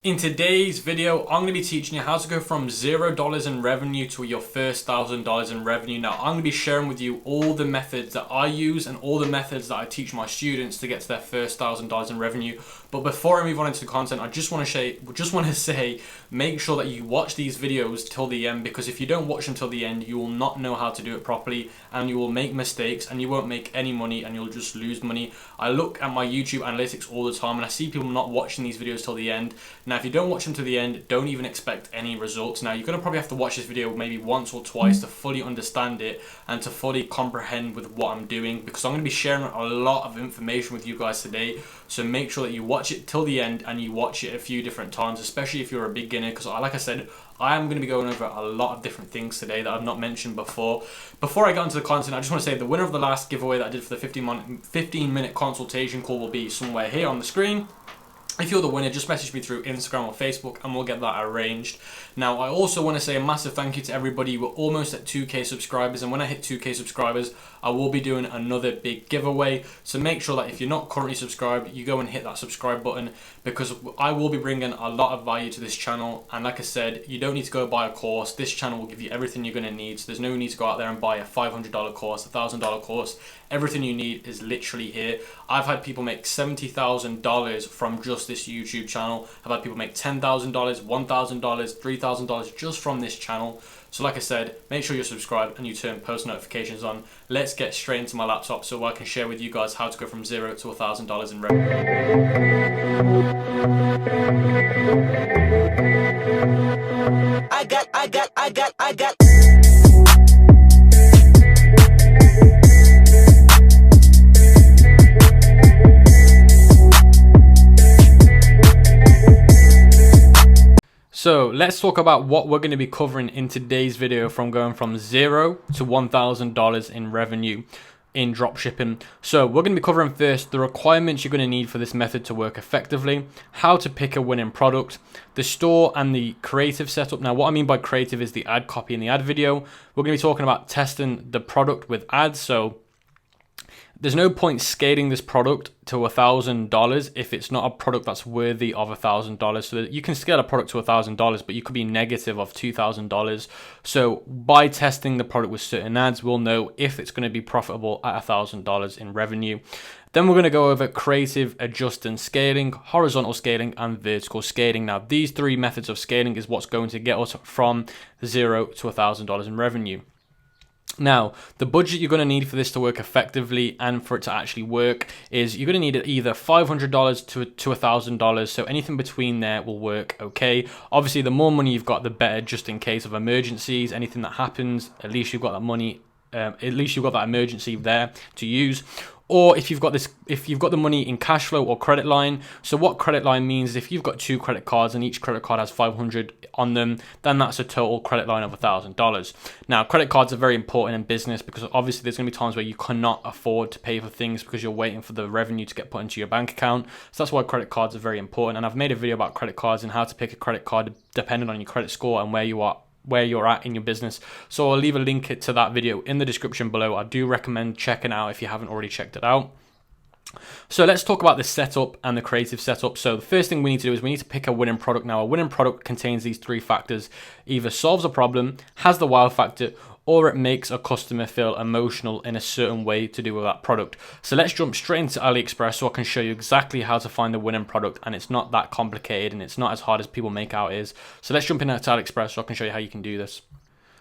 In today's video, I'm going to be teaching you how to go from $0 in revenue to your first $1,000 in revenue. Now, I'm going to be sharing with you all the methods that I use and all the methods that I teach my students to get to their first $1,000 in revenue. But before I move on into the content, I just want to say, make sure that you watch these videos till the end, because if you don't watch them till the end, you will not know how to do it properly and you will make mistakes and you won't make any money and you'll just lose money. I look at my YouTube analytics all the time and I see people not watching these videos till the end. Now, if you don't watch them to the end, don't even expect any results. Now, you're going to probably have to watch this video maybe once or twice to fully understand it and to fully comprehend with what I'm doing, because I'm going to be sharing a lot of information with you guys today. So make sure that you watch it till the end and you watch it a few different times, especially if you're a beginner, because like I said, I am going to be going over a lot of different things today that I've not mentioned before. Before I get into the content, I just want to say the winner of the last giveaway that I did for the 15-minute consultation call will be somewhere here on the screen. If you're the winner, just message me through Instagram or Facebook and we'll get that arranged. Now, I also want to say a massive thank you to everybody. We're almost at 2K subscribers, and when I hit 2K subscribers, I will be doing another big giveaway. So make sure that if you're not currently subscribed, you go and hit that subscribe button, because I will be bringing a lot of value to this channel. And like I said, you don't need to go buy a course. This channel will give you everything you're going to need. So there's no need to go out there and buy a $500 course, a $1,000 course. Everything you need is literally here. I've had people make $70,000 from just this YouTube channel. I've had people make $10,000, $1,000, $3,000 just from this channel. So like I said, make sure you're subscribed and you turn post notifications on. Let's get straight into my laptop so I can share with you guys how to go from $0 to $1,000 in revenue. I got. So let's talk about what we're going to be covering in today's video from going from $0 to $1,000 in revenue in dropshipping. So we're going to be covering first the requirements you're going to need for this method to work effectively, how to pick a winning product, the store and the creative setup. Now, what I mean by creative is the ad copy and the ad video. We're going to be talking about testing the product with ads. So there's no point scaling this product to $1,000 if it's not a product that's worthy of $1,000. So that you can scale a product to $1,000, but you could be negative of $2,000. So by testing the product with certain ads, we'll know if it's going to be profitable at $1,000 in revenue. Then we're going to go over creative, adjust and scaling, horizontal scaling and vertical scaling. Now, these three methods of scaling is what's going to get us from $0 to $1,000 in revenue. Now, the budget you're going to need for this to work effectively and for it to actually work is you're going to need either $500 to $1,000. So anything between there will work okay. Obviously, the more money you've got, the better, just in case of emergencies, anything that happens, at least you've got that money, at least you've got that emergency there to use. Or if you've got the money in cash flow or credit line. So what credit line means, if you've got 2 credit cards and each credit card has $500 on them, then that's a total credit line of $1,000. Now, credit cards are very important in business because obviously there's going to be times where you cannot afford to pay for things because you're waiting for the revenue to get put into your bank account. So that's why credit cards are very important. And I've made a video about credit cards and how to pick a credit card depending on your credit score and where you're at in your business. So I'll leave a link to that video in the description below. I do recommend checking out if you haven't already checked it out. So let's talk about the setup and the creative setup. So the first thing we need to do is we need to pick a winning product. Now, a winning product contains these 3 factors: either solves a problem, has the wow factor, or it makes a customer feel emotional in a certain way to do with that product. So let's jump straight into AliExpress so I can show you exactly how to find the winning product, and it's not that complicated and it's not as hard as people make out it is. So let's jump into AliExpress so I can show you how you can do this.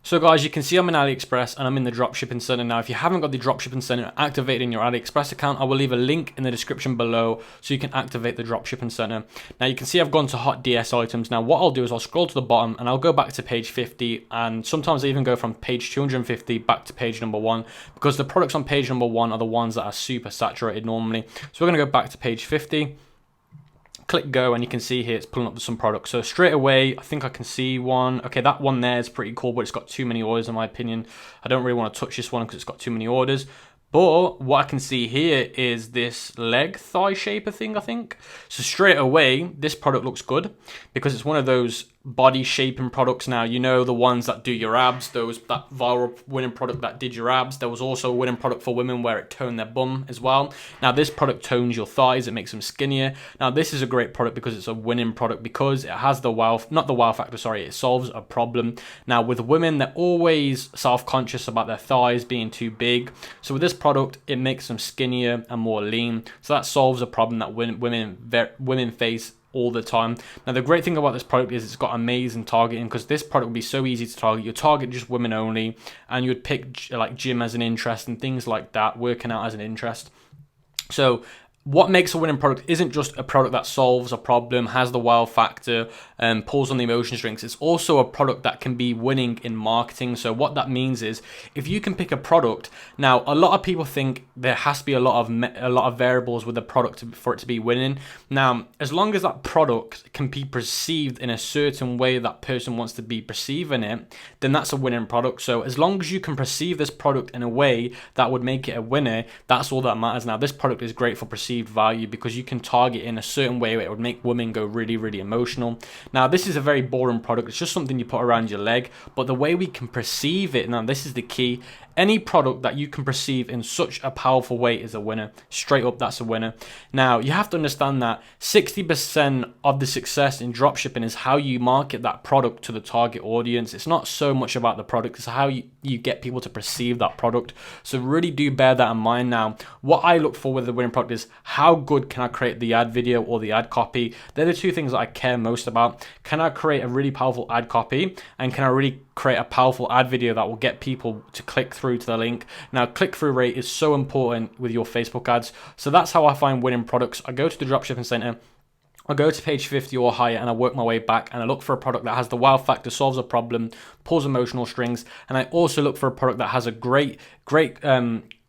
So guys, you can see I'm in AliExpress and I'm in the Dropshipping Center. Now, if you haven't got the Dropshipping Center activated in your AliExpress account, I will leave a link in the description below so you can activate the Dropshipping Center. Now, you can see I've gone to hot DS items. Now, what I'll do is I'll scroll to the bottom and I'll go back to page 50, and sometimes I even go from page 250 back to page number 1, because the products on page number 1 are the ones that are super saturated normally. So we're going to go back to page 50. Click go, and you can see here it's pulling up some products. So straight away, I think I can see one. Okay, that one there is pretty cool, but it's got too many orders in my opinion. I don't really want to touch this one because it's got too many orders. But what I can see here is this leg thigh shaper thing, I think. So straight away, this product looks good because it's one of those body shaping products. Now, you know, the ones that do your abs, that viral winning product that did your abs. There was also a winning product for women where it toned their bum as well. Now, this product tones your thighs, it makes them skinnier. Now, this is a great product because it's a winning product, because it has the not the wow factor, sorry, it solves a problem. Now, with women, they're always self-conscious about their thighs being too big. So with this product, it makes them skinnier and more lean. So that solves a problem that women face all the time. Now, the great thing about this product is it's got amazing targeting, because this product would be so easy to target. You target just women only, and you would pick like gym as an interest and things like that, working out as an interest. So what makes a winning product isn't just a product that solves a problem, has the wow factor, and pulls on the emotion strings. It's also a product that can be winning in marketing. So what that means is, if you can pick a product, now a lot of people think there has to be a lot of variables with the product for it to be winning. Now, as long as that product can be perceived in a certain way that person wants to be perceiving it, then that's a winning product. So as long as you can perceive this product in a way that would make it a winner, that's all that matters. Now, this product is great for perceived value because you can target in a certain way where it would make women go really, really emotional. Now, this is a very boring product. It's just something you put around your leg, but the way we can perceive it, now this is the key. Any product that you can perceive in such a powerful way is a winner. Straight up, that's a winner. Now, you have to understand that 60% of the success in dropshipping is how you market that product to the target audience. It's not so much about the product, it's how you get people to perceive that product. So really do bear that in mind. Now, what I look for with the winning product is, how good can I create the ad video or the ad copy? They're the two things that I care most about. Can I create a really powerful ad copy, and can I really create a powerful ad video that will get people to click through to the link? Now, click-through rate is so important with your Facebook ads. So that's how I find winning products. I go to the Dropshipping Center, I go to page 50 or higher, and I work my way back, and I look for a product that has the wow factor, solves a problem, pulls emotional strings, and I also look for a product that has a great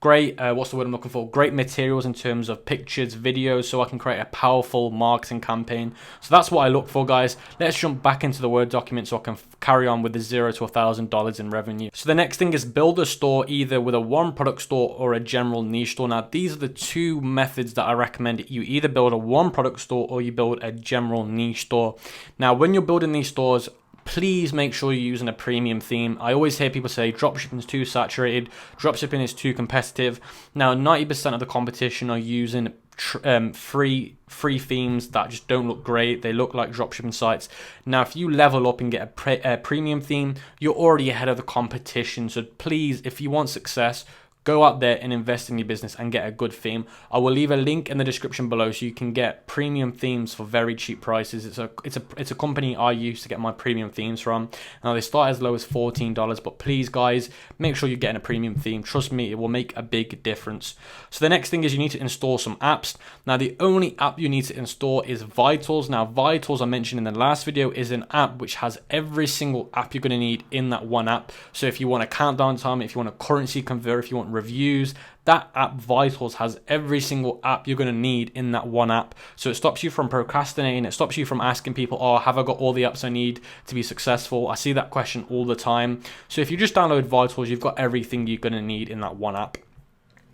what's the word I'm looking for? Great materials in terms of pictures, videos, so I can create a powerful marketing campaign. So that's what I look for, guys. Let's jump back into the Word document so I can carry on with the $0 to $1,000 in revenue. So the next thing is build a store either with a one product store or a general niche store. Now, these are the two methods that I recommend. You either build a one product store or you build a general niche store. Now, when you're building these stores, please make sure you're using a premium theme. I always hear people say dropshipping is too saturated, dropshipping is too competitive. Now, 90% of the competition are using free themes that just don't look great. They look like dropshipping sites. Now, if you level up and get a premium theme, you're already ahead of the competition. So please, if you want success, go out there and invest in your business and get a good theme. I will leave a link in the description below so you can get premium themes for very cheap prices. It's a company I use to get my premium themes from. Now, they start as low as $14, but please, guys, make sure you're getting a premium theme. Trust me, it will make a big difference. So the next thing is you need to install some apps. Now, the only app you need to install is Vitals. Now, Vitals, I mentioned in the last video, is an app which has every single app you're going to need in that one app. So if you want a countdown time, if you want a currency convert, if you want reviews, that app Vitals has every single app you're going to need in that one app. So it stops you from procrastinating. It stops you from asking people, oh, have I got all the apps I need to be successful? I see that question all the time. So if you just download Vitals, you've got everything you're going to need in that one app.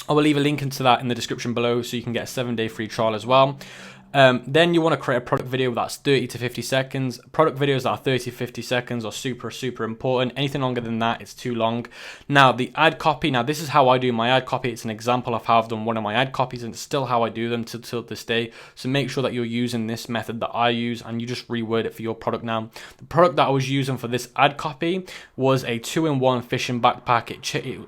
I will leave a link into that in the description below so you can get a 7-day free trial as well. Then you want to create a product video that's 30 to 50 seconds. Product videos that are 30 to 50 seconds are super important. Anything longer than that, it's too long. Now, the ad copy, now this is how I do my ad copy. It's an example of how I've done one of my ad copies, and it's still how I do them till this day. So make sure that you're using this method that I use and you just reword it for your product. Now, the product that I was using for this ad copy was a 2-in-1 fishing backpack.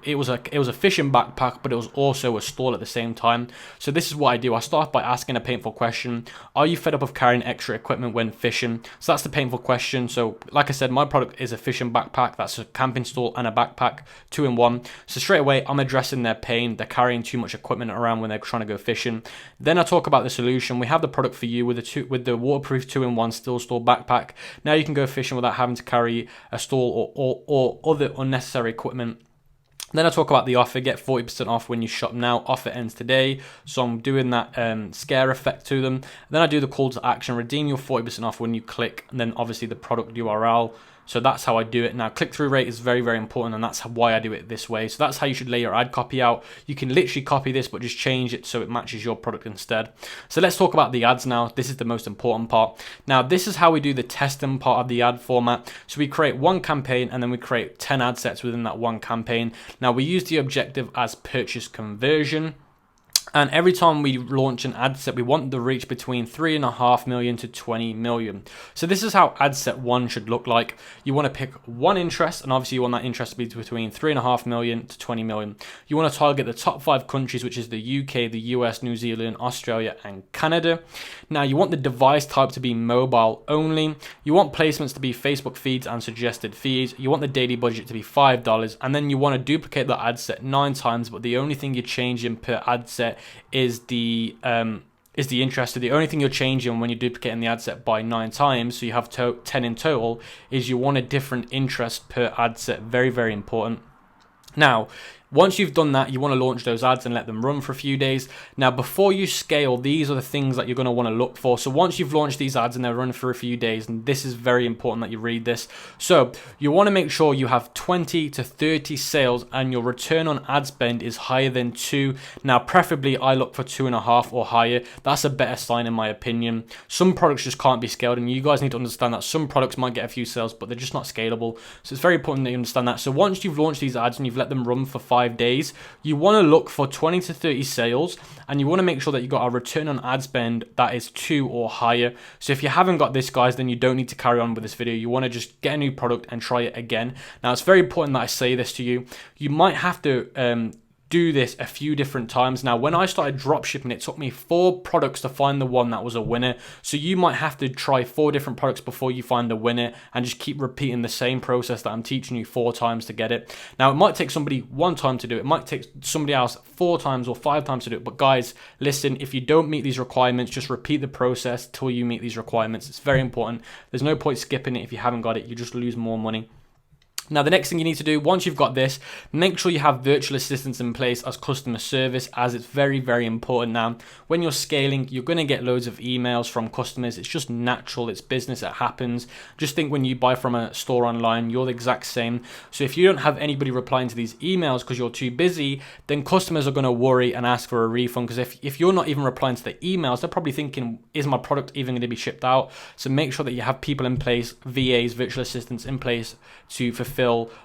It was a fishing backpack, but it was also a stall at the same time. So this is what I do. I start by asking a painful question. Are you fed up of carrying extra equipment when fishing? So that's the painful question. So like I said, my product is a fishing backpack. That's a camping stool and a backpack, 2-in-1. So straight away, I'm addressing their pain. They're carrying too much equipment around when they're trying to go fishing. Then I talk about the solution. We have the product for you with the waterproof 2-in-1 still store backpack. Now you can go fishing without having to carry a stool or other unnecessary equipment. Then I talk about the offer, get 40% off when you shop now. Offer ends today. So I'm doing that scare effect to them. Then I do the call to action, redeem your 40% off when you click, and then obviously the product URL. So that's how I do it. Now, click-through rate is very, very important, and that's why I do it this way. So that's how you should lay your ad copy out. You can literally copy this, but just change it so it matches your product instead. So let's talk about the ads now. This is the most important part. Now, this is how we do the testing part of the ad format. So we create one campaign, and then we create 10 ad sets within that one campaign. Now, we use the objective as purchase conversion. And every time we launch an ad set, we want the reach between 3.5 million to 20 million. So this is how ad set 1 should look like. You want to pick one interest, and obviously you want that interest to be between 3.5 million to 20 million. You want to target the top 5 countries, which is the UK, the US, New Zealand, Australia, and Canada. Now you want the device type to be mobile only. You want placements to be Facebook feeds and suggested feeds. You want the daily budget to be $5, and then you want to duplicate the ad set 9 times, but the only thing you're changing per ad set is the interest. So the only thing you're changing when you're duplicating the ad set by 9 times, so you have 10 in total, is you want a different interest per ad set. Very, very important. Now, once you've done that, you want to launch those ads and let them run for a few days. Now, before you scale, these are the things that you're going to want to look for. So once you've launched these ads and they're running for a few days, and this is very important that you read this. So you want to make sure you have 20 to 30 sales and your return on ad spend is higher than 2. Now, preferably I look for 2.5 or higher. That's a better sign in my opinion. Some products just can't be scaled, and you guys need to understand that some products might get a few sales, but they're just not scalable. So it's very important that you understand that. So once you've launched these ads and you've let them run for 5 days, you want to look for 20 to 30 sales, and you want to make sure that you got a return on ad spend that is 2 or higher. So if you haven't got this, guys, then you don't need to carry on with this video. You want to just get a new product and try it again. Now, it's very important that I say this to you. You might have to do this a few different times. Now, when I started dropshipping, it took me 4 products to find the one that was a winner. So you might have to try 4 different products before you find the winner, and just keep repeating the same process that I'm teaching you 4 times to get it. Now, it might take somebody 1 time to do it. It might take somebody else 4 times or 5 times to do it. But guys, listen, if you don't meet these requirements, just repeat the process till you meet these requirements. It's very important. There's no point skipping it if you haven't got it. You just lose more money. Now, the next thing you need to do, once you've got this, make sure you have virtual assistants in place as customer service, as it's very, very important. Now, when you're scaling, you're going to get loads of emails from customers. It's just natural. It's business. It happens. Just think when you buy from a store online, you're the exact same. So if you don't have anybody replying to these emails because you're too busy, then customers are going to worry and ask for a refund, because if you're not even replying to the emails, they're probably thinking, is my product even going to be shipped out? So make sure that you have people in place, VAs, virtual assistants in place to fulfill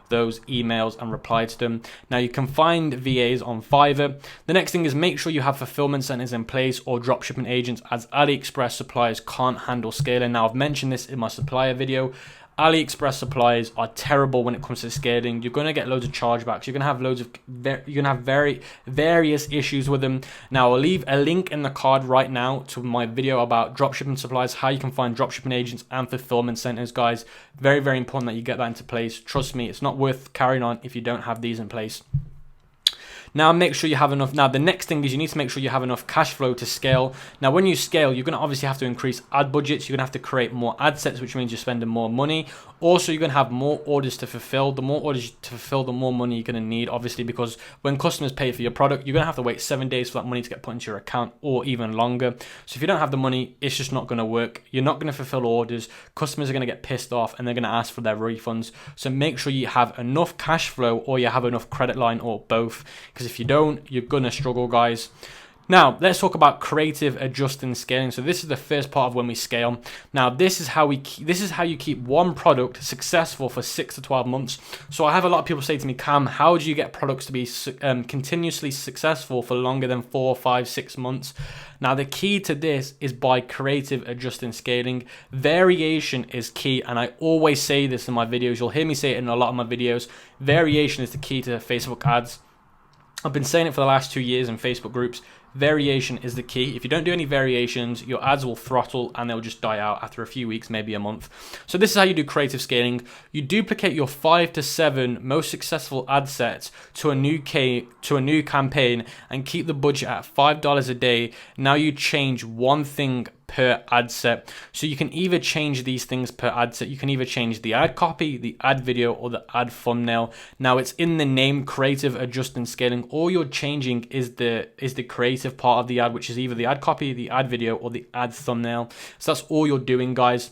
those emails and reply to them. Now, you can find VAs on Fiverr. The next thing is make sure you have fulfillment centers in place or dropshipping agents, as AliExpress suppliers can't handle scaling. Now, I've mentioned this in my supplier video. AliExpress suppliers are terrible when it comes to scaling. You're going to get loads of chargebacks. You're going to have various issues with them. Now, I'll leave a link in the card right now to my video about dropshipping suppliers, how you can find dropshipping agents and fulfillment centers, guys. Very, very important that you get that into place. Trust me, it's not worth carrying on if you don't have these in place. Now, make sure you have enough. Now, the next thing is you need to make sure you have enough cash flow to scale. Now, when you scale, you're going to obviously have to increase ad budgets. You're going to have to create more ad sets, which means you're spending more money. Also, you're going to have more orders to fulfill. The more orders to fulfill, the more money you're going to need, obviously, because when customers pay for your product, you're going to have to wait 7 days for that money to get put into your account, or even longer. So if you don't have the money, it's just not going to work. You're not going to fulfill orders. Customers are going to get pissed off, and they're going to ask for their refunds. So make sure you have enough cash flow, or you have enough credit line, or both. Because if you don't, you're gonna struggle, guys. Now, let's talk about creative adjusting scaling. So this is the first part of when we scale. Now, this is how you keep one product successful for 6 to 12 months. So I have a lot of people say to me, Cam, how do you get products to be continuously successful for longer than 4, 5, 6 months? Now, the key to this is by creative adjusting scaling. Variation is key, and I always say this in my videos. You'll hear me say it in a lot of my videos. Variation is the key to Facebook ads. I've been saying it for the last 2 years in Facebook groups. Variation is the key. If you don't do any variations, your ads will throttle and they'll just die out after a few weeks, maybe a month. So this is how you do creative scaling. You duplicate your 5 to 7 most successful ad sets to a new campaign and keep the budget at $5 a day. Now you change one thing per ad set. So you can either change these things per ad set. You can either change the ad copy, the ad video, or the ad thumbnail. Now it's in the name, creative adjusting scaling. All you're changing is the creative part of the ad, which is either the ad copy, the ad video, or the ad thumbnail. So that's all you're doing, guys.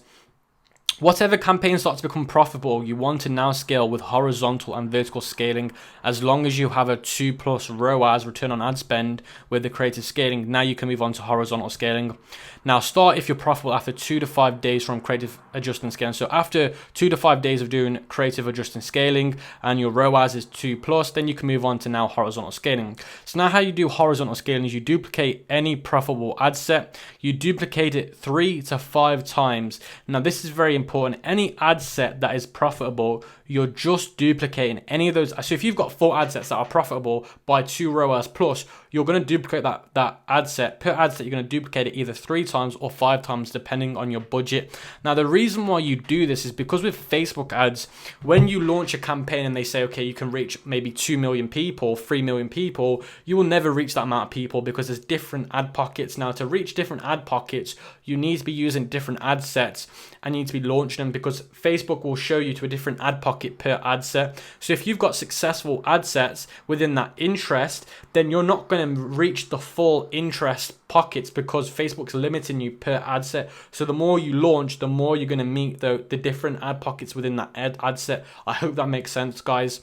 Whatever campaign starts to become profitable, you want to now scale with horizontal and vertical scaling. As long as you have a 2+ ROAS, return on ad spend, with the creative scaling, now you can move on to horizontal scaling. Now start if you're profitable after 2 to 5 days from creative adjusting scaling. So after 2 to 5 days of doing creative adjusting scaling and your ROAS is 2+, then you can move on to now horizontal scaling. So now how you do horizontal scaling is you duplicate any profitable ad set, you duplicate it 3 to 5 times. Now this is very important. Any ad set that is profitable, you're just duplicating any of those. So if you've got 4 ad sets that are profitable by 2 ROAS plus, you're going to duplicate that ad set. Per ad set, you're going to duplicate it either 3 times or 5 times depending on your budget. Now the reason why you do this is because with Facebook ads, when you launch a campaign and they say, okay, you can reach maybe 2 million people, 3 million people, you will never reach that amount of people because there's different ad pockets. Now to reach different ad pockets, you need to be using different ad sets and you need to be launching them because Facebook will show you to a different ad pocket per ad set. So if you've got successful ad sets within that interest, then you're not going to reach the full interest pockets because Facebook's limiting you per ad set. So the more you launch, the more you're going to meet the different ad pockets within that ad set. I hope that makes sense, guys.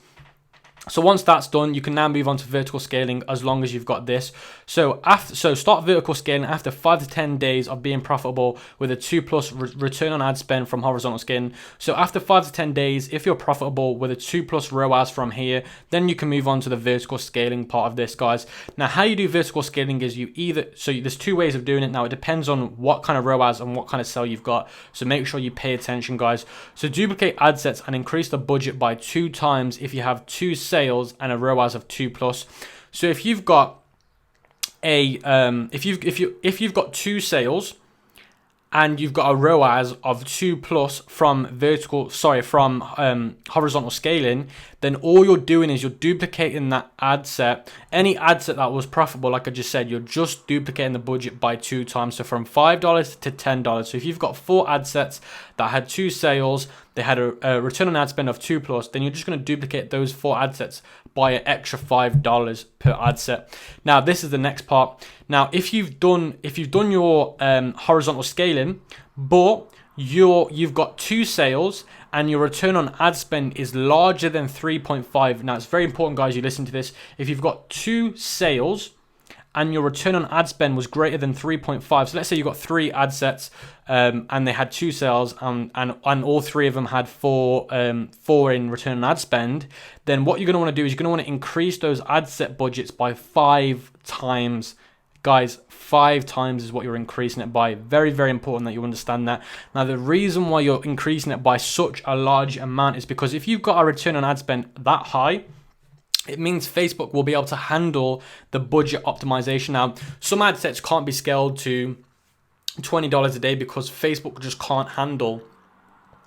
So once that's done, you can now move on to vertical scaling as long as you've got this. So start vertical scaling after 5 to 10 days of being profitable with a 2+ return on ad spend from horizontal scaling. So after 5 to 10 days, if you're profitable with a 2+ ROAS from here, then you can move on to the vertical scaling part of this, guys. Now, how you do vertical scaling is there's 2 ways of doing it. Now, it depends on what kind of ROAS and what kind of sell you've got. So make sure you pay attention, guys. So duplicate ad sets and increase the budget by 2 times if you have 2 sales and a ROAS of 2+. So if you've got if you've got 2 sales and you've got a ROAS of 2+ from horizontal scaling, then all you're doing is you're duplicating that ad set. Any ad set that was profitable, like I just said, you're just duplicating the budget by 2 times. So from $5 to $10. So if you've got 4 ad sets that had 2 sales, they had a return on ad spend of 2+, then you're just going to duplicate those 4 ad sets by an extra $5 per ad set. Now this is the next part. Now if you've done your horizontal scaling, but you've got 2 sales and your return on ad spend is larger than 3.5. Now it's very important, guys, you listen to this. If you've got 2 sales and your return on ad spend was greater than 3.5, so let's say you've got 3 ad sets and they had 2 sales and all 3 of them had 4 in return on ad spend, then what you're going to want to do is you're going to want to increase those ad set budgets by 5 times. Guys, 5 times is what you're increasing it by. Very, very important that you understand that. Now, the reason why you're increasing it by such a large amount is because if you've got a return on ad spend that high, it means Facebook will be able to handle the budget optimization. Now, some ad sets can't be scaled to $20 a day because Facebook just can't handle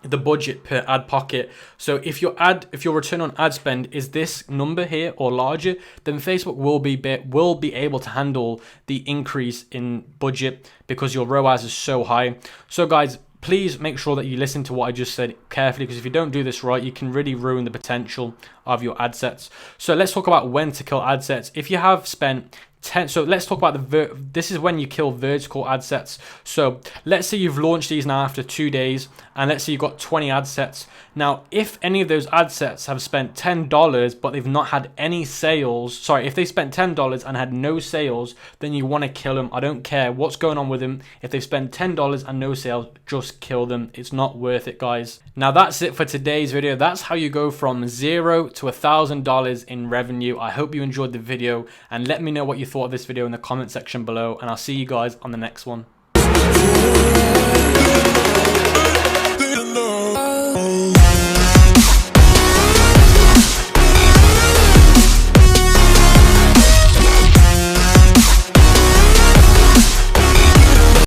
the budget per ad pocket. So if your return on ad spend is this number here or larger, then Facebook will be able to handle the increase in budget because your ROAS is so high. So guys, please make sure that you listen to what I just said carefully, because if you don't do this right, you can really ruin the potential of your ad sets. So let's talk about when to kill ad sets. If you have spent 10, so let's talk about this is when you kill vertical ad sets. So let's say you've launched these now after 2 days, and let's say you've got 20 ad sets. Now, if any of those ad sets have spent $10 but they've not had any sales, if they spent $10 and had no sales, then you want to kill them. I don't care what's going on with them. If they've spent $10 and no sales, just kill them. It's not worth it, guys. Now that's it for today's video. That's how you go from $0 to $1,000 in revenue. I hope you enjoyed the video, and let me know what you thought of this video in the comment section below, and I'll see you guys on the next one.